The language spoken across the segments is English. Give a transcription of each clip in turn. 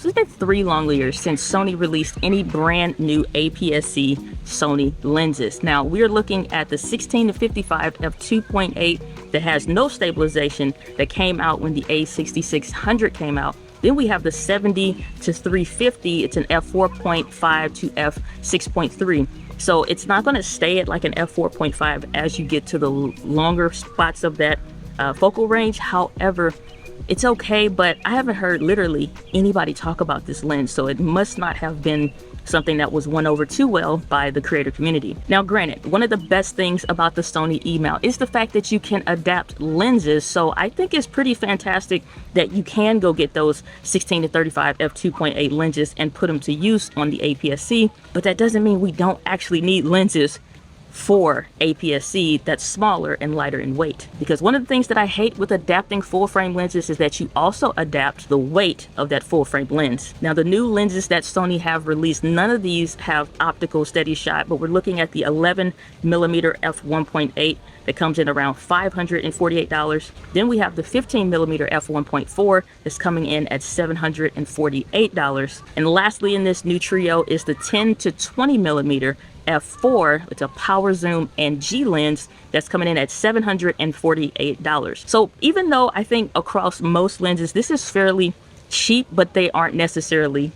So it's been 3 long years since Sony released any brand new APS-C Sony lenses. Now we're looking at the 16 to 55 f2.8 that has no stabilization that came out when the A6600 came out. Then we have the 70 to 350, it's an f4.5 to f6.3. So it's not going to stay at like an f4.5 as you get to the longer spots of that focal range. However, it's okay, but I haven't heard literally anybody talk about this lens, so it must not have been something that was won over too well by the creator community. Now granted, one of the best things about the Sony E-mount is the fact that you can adapt lenses, so I think it's pretty fantastic that you can go get those 16 to 35 f2.8 lenses and put them to use on the APS-C, but that doesn't mean we don't actually need lenses for APS-C that's smaller and lighter in weight. Because one of the things that I hate with adapting full frame lenses is that you also adapt the weight of that full frame lens. Now the new lenses that Sony have released, none of these have optical steady shot, but we're looking at the 11mm f1.8 that comes in around $548. Then we have the 15mm f1.4 that's coming in at $748. And lastly in this new trio is the 10 to 20mm f4. It's a power zoom and G lens that's coming in at $748. So even though I think across most lenses this is fairly cheap, but they aren't necessarily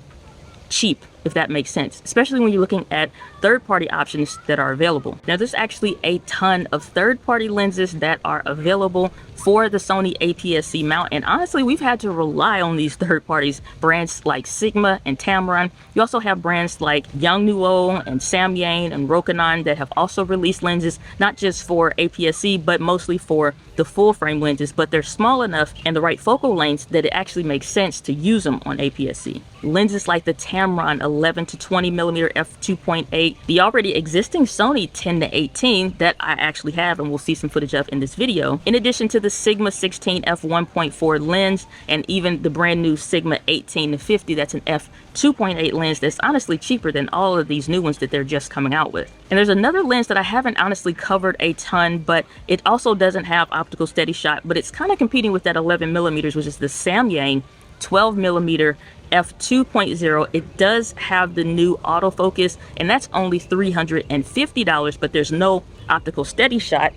cheap, if that makes sense, especially when you're looking at third-party options that are available. Now there's actually a ton of third-party lenses that are available for the Sony APS-C mount, and honestly we've had to rely on these third parties, brands like Sigma and Tamron. You also have brands like Yongnuo and Samyang and Rokinon that have also released lenses not just for APS-C but mostly for the full frame lenses, but they're small enough and the right focal lengths that it actually makes sense to use them on APS-C. Lenses like the Tamron 11 to 20mm f2.8, the already existing Sony 10 to 18 that I actually have and we'll see some footage of in this video, in addition to the Sigma 16 f1.4 lens and even the brand new Sigma 18 to 50 that's an f2.8 lens that's honestly cheaper than all of these new ones that they're just coming out with. And there's another lens that I haven't honestly covered a ton, but it also doesn't have optical steady shot, but it's kind of competing with that 11mm, which is the Samyang 12mm f2.0. It does have the new autofocus and that's only $350, but there's no optical steady shot.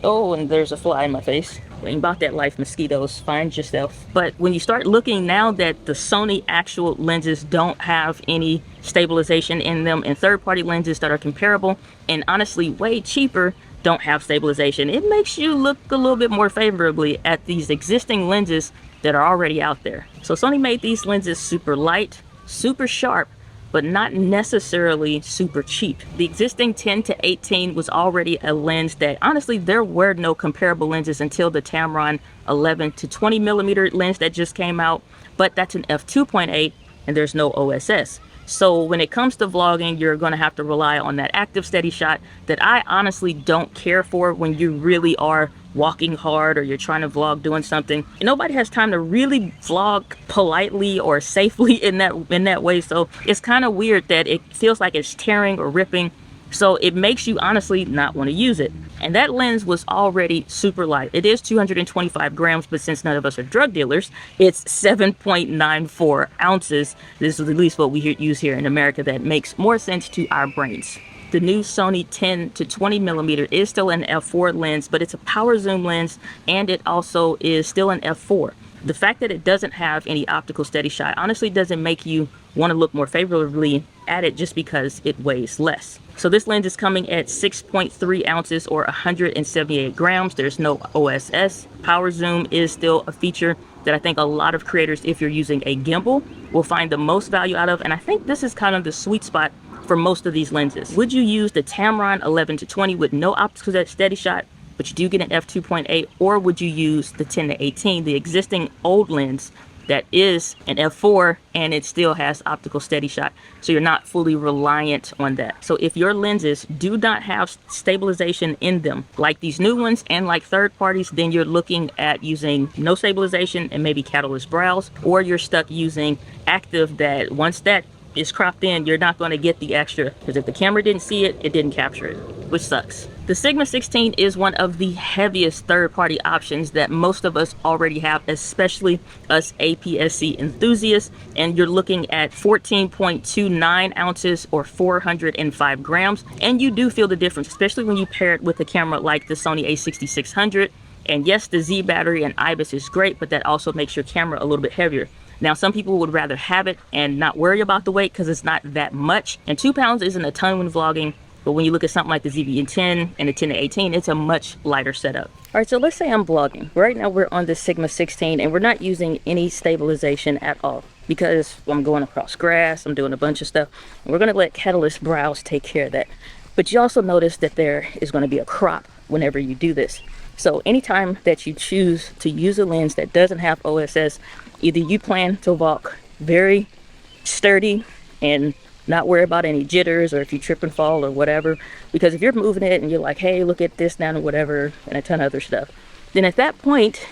Oh, and there's a fly in my face. Ain't about that life, mosquitoes, find yourself. But when you start looking now that the Sony actual lenses don't have any stabilization in them, and third-party lenses that are comparable and honestly way cheaper don't have stabilization, it makes you look a little bit more favorably at these existing lenses that are already out there. So Sony made these lenses super light, super sharp, but not necessarily super cheap. The existing 10 to 18 was already a lens that honestly there were no comparable lenses until the Tamron 11 to 20mm lens that just came out, but that's an f2.8 and there's no OSS. So when it comes to vlogging, you're going to have to rely on that active steady shot that I honestly don't care for when you really are walking hard or you're trying to vlog doing something. And nobody has time to really vlog politely or safely in that way. So it's kind of weird that it feels like it's tearing or ripping. So it makes you honestly not want to use it. And that lens was already super light. It is 225 grams, but since none of us are drug dealers, it's 7.94 ounces. This is at least what we use here in America that makes more sense to our brains. The new Sony 10 to 20mm is still an f4 lens, but it's a power zoom lens and it also is still an f4. The fact that it doesn't have any optical steady shot honestly doesn't make you want to look more favorably at it just because it weighs less. So this lens is coming at 6.3 ounces or 178 grams. There's no OSS. Power zoom is still a feature that I think a lot of creators, if you're using a gimbal, will find the most value out of. And I think this is kind of the sweet spot for most of these lenses. Would you use the Tamron 11 to 20 with no optical steady shot, but you do get an f2.8, or would you use the 10 to 18, the existing old lens that is an f4 and it still has optical steady shot, so you're not fully reliant on that. So if your lenses do not have stabilization in them like these new ones and like third parties, then you're looking at using no stabilization and maybe catalyst brows, or you're stuck using active that once that is cropped in, you're not going to get the extra, because if the camera didn't see it, it didn't capture it, which sucks. The Sigma 16 is one of the heaviest third-party options that most of us already have, especially us APS-C enthusiasts, and you're looking at 14.29 ounces or 405 grams, and you do feel the difference, especially when you pair it with a camera like the Sony a6600. And yes, the Z battery and IBIS is great, but that also makes your camera a little bit heavier. Now, some people would rather have it and not worry about the weight because it's not that much, and 2 pounds isn't a ton when vlogging. But when you look at something like the ZV-10 and the 10-18, it's a much lighter setup. All right, so let's say I'm vlogging. Right now we're on the Sigma 16 and we're not using any stabilization at all because I'm going across grass, I'm doing a bunch of stuff. And we're gonna let Catalyst Browse take care of that. But you also notice that there is gonna be a crop whenever you do this. So anytime that you choose to use a lens that doesn't have OSS, either you plan to walk very sturdy and not worry about any jitters, or if you trip and fall or whatever, because if you're moving it and you're like, hey, look at this now and whatever, and a ton of other stuff, then at that point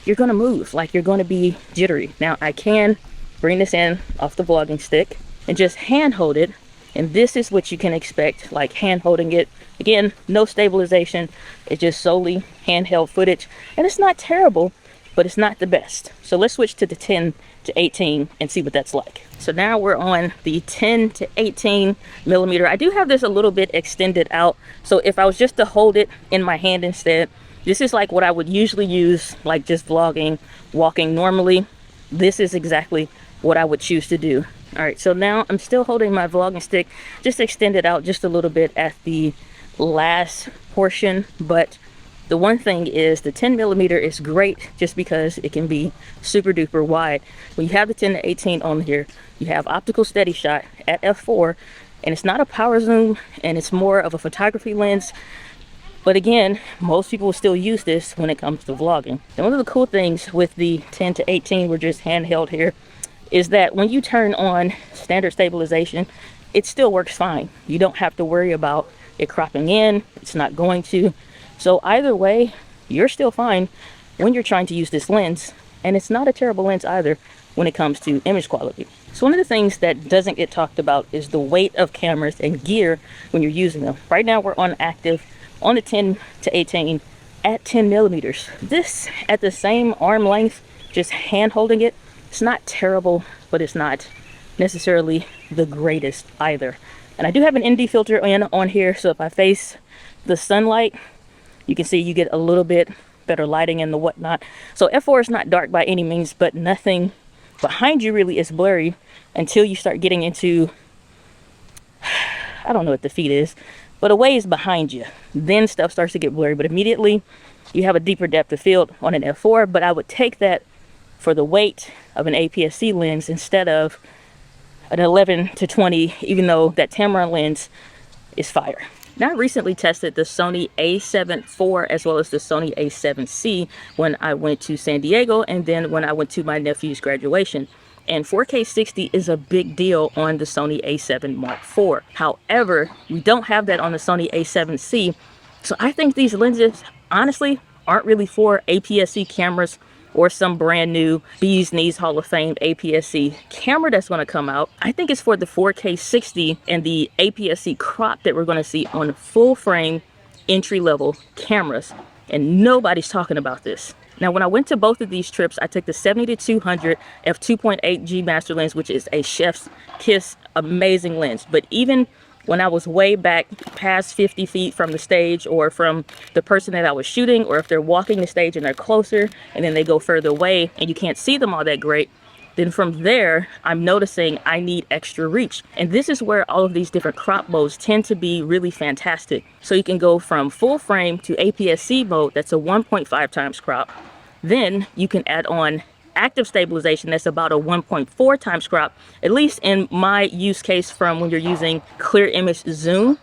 you're going to move, like you're going to be jittery. Now I can bring this in off the vlogging stick and just hand hold it, and this is what you can expect, like hand holding it. Again, no stabilization, it's just solely handheld footage, and it's not terrible, but it's not the best. So let's switch to the 10 to 18 and see what that's like. So now we're on the 10 to 18 millimeter. I do have this a little bit extended out, so if I was just to hold it in my hand instead, this is like what I would usually use, like just vlogging, walking normally. This is exactly what I would choose to do. All right, so now I'm still holding my vlogging stick, just extended out just a little bit at the last portion, but the one thing is the 10 millimeter is great just because it can be super duper wide. When you have the 10 to 18 on here, you have optical steady shot at f4, and it's not a power zoom, and it's more of a photography lens. But again, most people will still use this when it comes to vlogging. And one of the cool things with the 10 to 18, we're just handheld here, is that when you turn on standard stabilization, it still works fine. You don't have to worry about it cropping in. It's not going to. So either way, you're still fine when you're trying to use this lens, and it's not a terrible lens either when it comes to image quality. So one of the things that doesn't get talked about is the weight of cameras and gear when you're using them. Right now we're on active on the 10 to 18 at 10 millimeters. This at the same arm length, just hand holding it, it's not terrible, but it's not necessarily the greatest either. And I do have an ND filter on here, so if I face the sunlight, you can see you get a little bit better lighting and the whatnot. So f4 is not dark by any means, but nothing behind you really is blurry until you start getting into, I don't know what the feet is, but a ways behind you. Then stuff starts to get blurry, but immediately you have a deeper depth of field on an f4. But I would take that for the weight of an APS-C lens instead of an 11 to 20, even though that Tamron lens is fire. Now, I recently tested the Sony a7 IV as well as the Sony a7C when I went to San Diego, and then when I went to my nephew's graduation. And 4K 60 is a big deal on the Sony a7 Mark IV. However, we don't have that on the Sony a7C. So I think these lenses, honestly, aren't really for APS-C cameras or some brand new Bee's Knees Hall of Fame APS-C camera that's going to come out. I think it's for the 4K 60 and the APS-C crop that we're going to see on full frame entry level cameras. And nobody's talking about this. Now, when I went to both of these trips, I took the 70-200 f2.8 G Master lens, which is a chef's kiss, amazing lens. But even when I was way back past 50 feet from the stage, or from the person that I was shooting, or if they're walking the stage and they're closer and then they go further away and you can't see them all that great, then from there, I'm noticing I need extra reach. And this is where all of these different crop modes tend to be really fantastic. So you can go from full frame to APS-C mode, that's a 1.5 times crop. Then you can add on active stabilization, that's about a 1.4 times crop, at least in my use case from when you're using clear image zoom.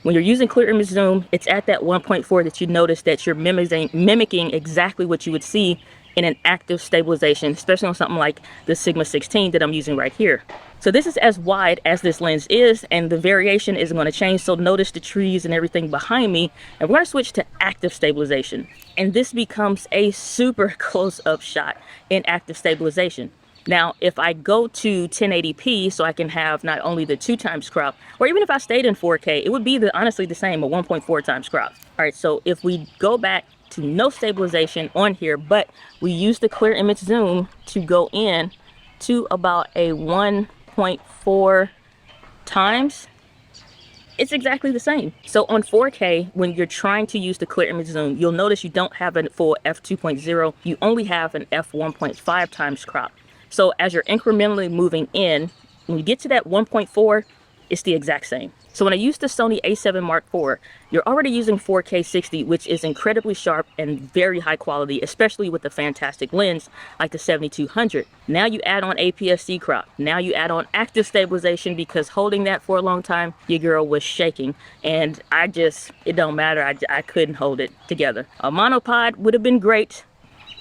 When you're using clear image zoom, it's at that 1.4 that you notice that you're mimicking exactly what you would see in an active stabilization, especially on something like the Sigma 16 that I'm using right here. So this is as wide as this lens is, and the variation isn't going to change. So notice the trees and everything behind me, and we're going to switch to active stabilization. And this becomes a super close-up shot in active stabilization. Now, if I go to 1080p, so I can have not only the 2 times crop, or even if I stayed in 4K, it would be honestly the same, a 1.4 times crop. All right, so if we go back to no stabilization on here, but we use the clear image zoom to go in to about a 1.4 times, it's exactly the same. So on 4K, when you're trying to use the clear image zoom, you'll notice you don't have a full f2.0, you only have an f1.5 times crop. So as you're incrementally moving in, when you get to that 1.4, it's the exact same. So when I use the Sony a7 Mark IV, you're already using 4K 60, which is incredibly sharp and very high quality, especially with the fantastic lens like the 7200. Now you add on APS-C crop. Now you add on active stabilization, because holding that for a long time, your girl was shaking. And it don't matter, I couldn't hold it together. A monopod would have been great,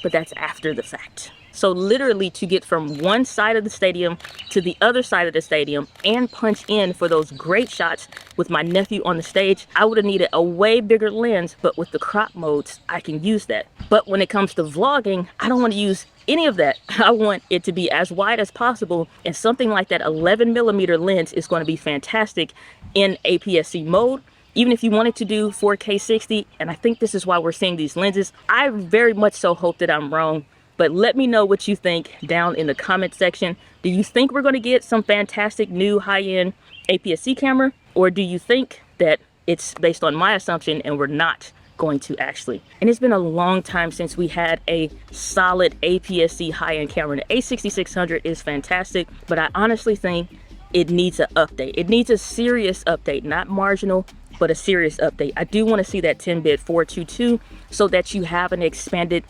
but that's after the fact. So literally, to get from one side of the stadium to the other side of the stadium and punch in for those great shots with my nephew on the stage, I would have needed a way bigger lens, but with the crop modes, I can use that. But when it comes to vlogging, I don't want to use any of that. I want it to be as wide as possible, and something like that 11mm lens is going to be fantastic in APS-C mode. Even if you wanted to do 4K 60, and I think this is why we're seeing these lenses, I very much so hope that I'm wrong. But let me know what you think down in the comment section. Do you think we're going to get some fantastic new high-end APS-C camera? Or do you think that it's based on my assumption and we're not going to actually? And it's been a long time since we had a solid APS-C high-end camera. The a6600 is fantastic, but I honestly think it needs an update. It needs a serious update, not marginal, but a serious update. I do want to see that 10-bit 422 so that you have an expanded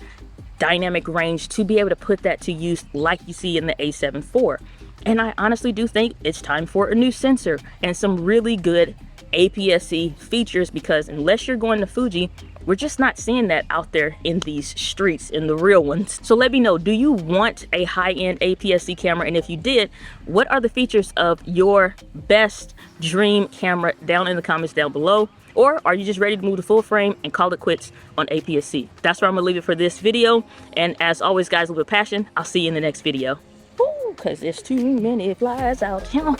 dynamic range to be able to put that to use like you see in the a7 IV. And I honestly do think it's time for a new sensor and some really good APS-C features, because unless you're going to Fuji, we're just not seeing that out there in these streets, in the real ones. So let me know, do you want a high-end APS-C camera? And if you did, what are the features of your best dream camera down in the comments down below? Or are you just ready to move to full frame and call it quits on APS-C? That's where I'm gonna leave it for this video. And as always, guys, with passion, I'll see you in the next video. Ooh, cause there's too many flies out here.